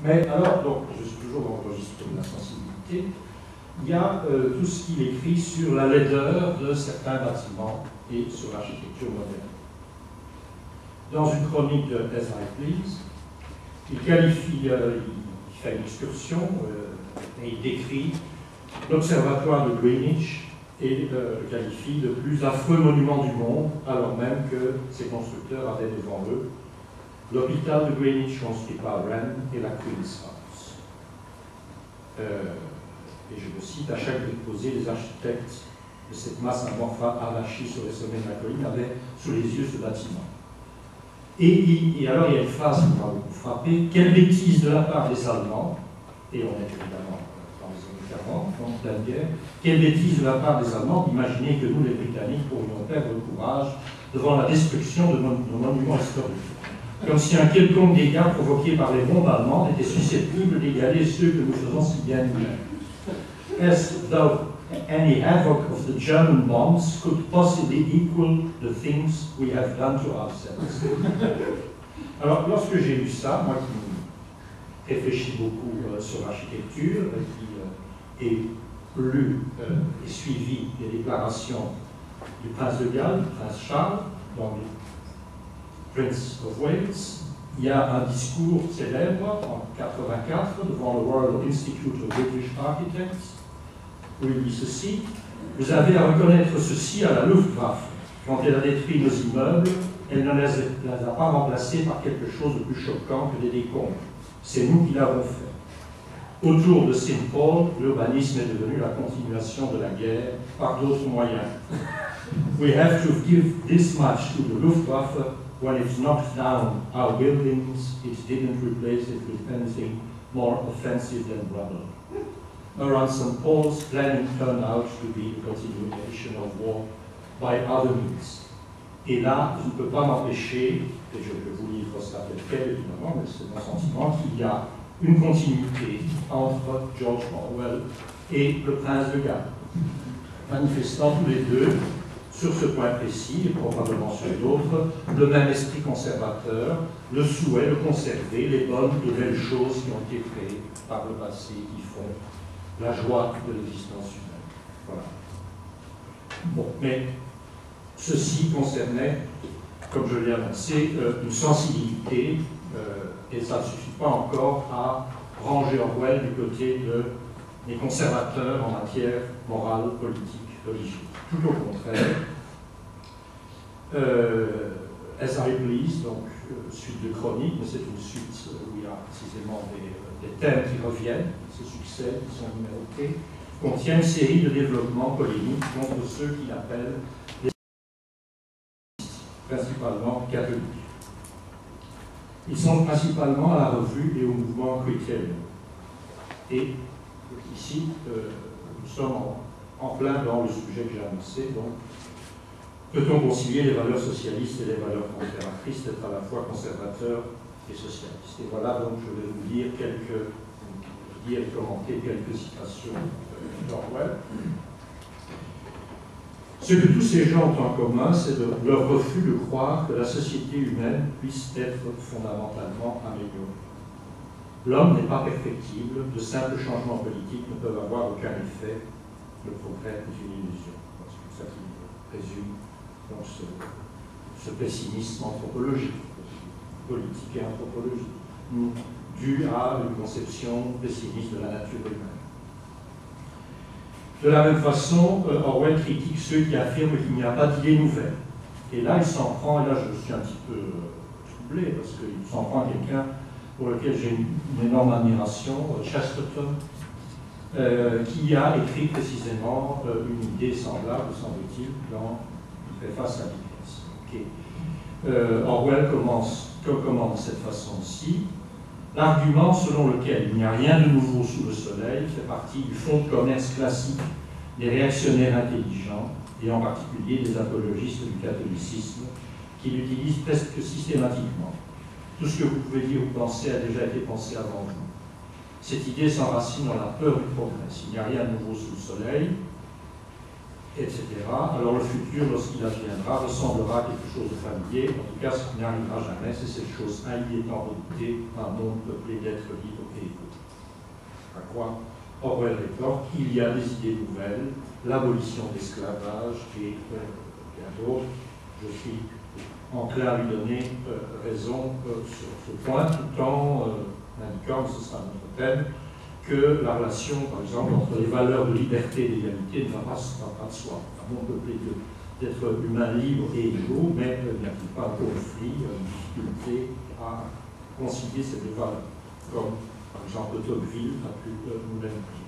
Mais alors, donc, je suis toujours dans le registre de la sensibilité, il y a tout ce qu'il écrit sur la laideur de certains bâtiments et sur l'architecture moderne. Dans une chronique de As I Please, il qualifie, il fait une excursion et il décrit l'observatoire de Greenwich et le qualifie de plus affreux monument du monde, alors même que ses constructeurs avaient devant eux l'hôpital de Greenwich construit par Wren et la Queen's House. Et je le cite, à chaque déposé, les architectes de cette masse amorphe avachie sur les sommets de la colline avaient sous les yeux ce bâtiment. Et alors il y a une phrase qui m'a beaucoup frappé, quelle bêtise de la part des Allemands, et on est évidemment dans les années 40, en pleine guerre, quelle bêtise de la part des Allemands d'imaginer que nous, les Britanniques, pourrions perdre le courage devant la destruction de nos monuments historiques. Comme si un quelconque dégât provoqué par les bombes allemandes était susceptible d'égaler ceux que nous faisons si bien nous-mêmes. As though any havoc of the German bombs could possibly equal the things we have done to ourselves. Alors, lorsque j'ai lu ça, moi qui réfléchis beaucoup sur l'architecture, qui ai lu et suivi les déclarations du prince de Galles, du prince Charles, donc Prince of Wales, il y a un discours célèbre en 1984 devant le Royal Institute of British Architects, où il dit ceci: vous avez à reconnaître ceci à la Luftwaffe. Quand elle a détruit nos immeubles, elle ne les a pas remplacés par quelque chose de plus choquant que des décombres. C'est nous qui l'avons fait. Autour de St. Paul, l'urbanisme est devenu la continuation de la guerre par d'autres moyens. We have to give this much to the Luftwaffe. When it knocked down our buildings, it didn't replace it with anything more offensive than rubble. Around St. Paul's, planning turned out to be the continuation of war by other means. Et là, je ne peux pas m'empêcher, et je vous livre ça tel quel évidemment, mais c'est mon sentiment, qu'il y a une continuité entre George Orwell et le prince de Galles, manifestant tous les deux, sur ce point précis, et probablement sur d'autres, le même esprit conservateur, le souhait de conserver les bonnes et belles choses qui ont été créées par le passé, qui font la joie de l'existence humaine. Voilà. Bon, mais ceci concernait, comme je l'ai annoncé, une sensibilité, et ça ne suffit pas encore à ranger Orwell du côté des conservateurs en matière morale, politique, religieuse. Tout au contraire, As I Please, donc suite de chronique, mais c'est une suite où il y a précisément des thèmes qui reviennent, ce succès qui sont numérotés, contient une série de développements polémiques contre ceux qu'il appelle les principalement catholiques. Ils sont principalement à la revue et au mouvement Criterion. Et ici, nous sommes en plein dans le sujet que j'ai annoncé, donc peut-on concilier les valeurs socialistes et les valeurs conservatrices, d'être à la fois conservateur et socialiste? Et voilà, donc je vais vous lire et commenter quelques citations d'Orwell. Ce que tous ces gens ont en commun, c'est leur refus de croire que la société humaine puisse être fondamentalement améliorée. L'homme n'est pas perfectible, de simples changements politiques ne peuvent avoir aucun effet, le progrès est une illusion. C'est pour ça qu'il résume donc ce pessimisme anthropologique, politique et anthropologique, dû à une conception pessimiste de la nature humaine. De la même façon, Orwell critique ceux qui affirment qu'il n'y a pas d'idées nouvelles. Et là, il s'en prend, et là je suis un petit peu troublé, parce qu'il s'en prend à quelqu'un pour lequel j'ai une énorme admiration, Chesterton, qui a écrit précisément une idée semblable, semble-t-il, dans une préface à Dickens. Orwell commence de cette façon-ci. L'argument selon lequel il n'y a rien de nouveau sous le soleil fait partie du fonds de commerce classique des réactionnaires intelligents, et en particulier des apologistes du catholicisme, qui l'utilisent presque systématiquement. Tout ce que vous pouvez dire ou penser a déjà été pensé avant vous. Cette idée s'enracine dans la peur du progrès. S'il n'y a rien de nouveau sous le soleil, etc. Alors le futur, lorsqu'il adviendra, ressemblera à quelque chose de familier. En tout cas, ce qui n'arrivera jamais, c'est cette chose haïe étant redoutée, un monde peuplé d'êtres libres et égaux. À quoi Orwell rétorque, il y a des idées nouvelles, l'abolition de l'esclavage et bien d'autres. Je suis enclin à lui donner raison sur ce point, tout en indiquant, ce sera notre thème, que la relation, par exemple, entre les valeurs de liberté et d'égalité ne va pas de soi. Un monde peuplé d'êtres humains libres et égaux, mais n'y a-t-il pas un conflit, une difficulté à concilier ces deux valeurs, comme par exemple Tocqueville a pu nous l'indiquer.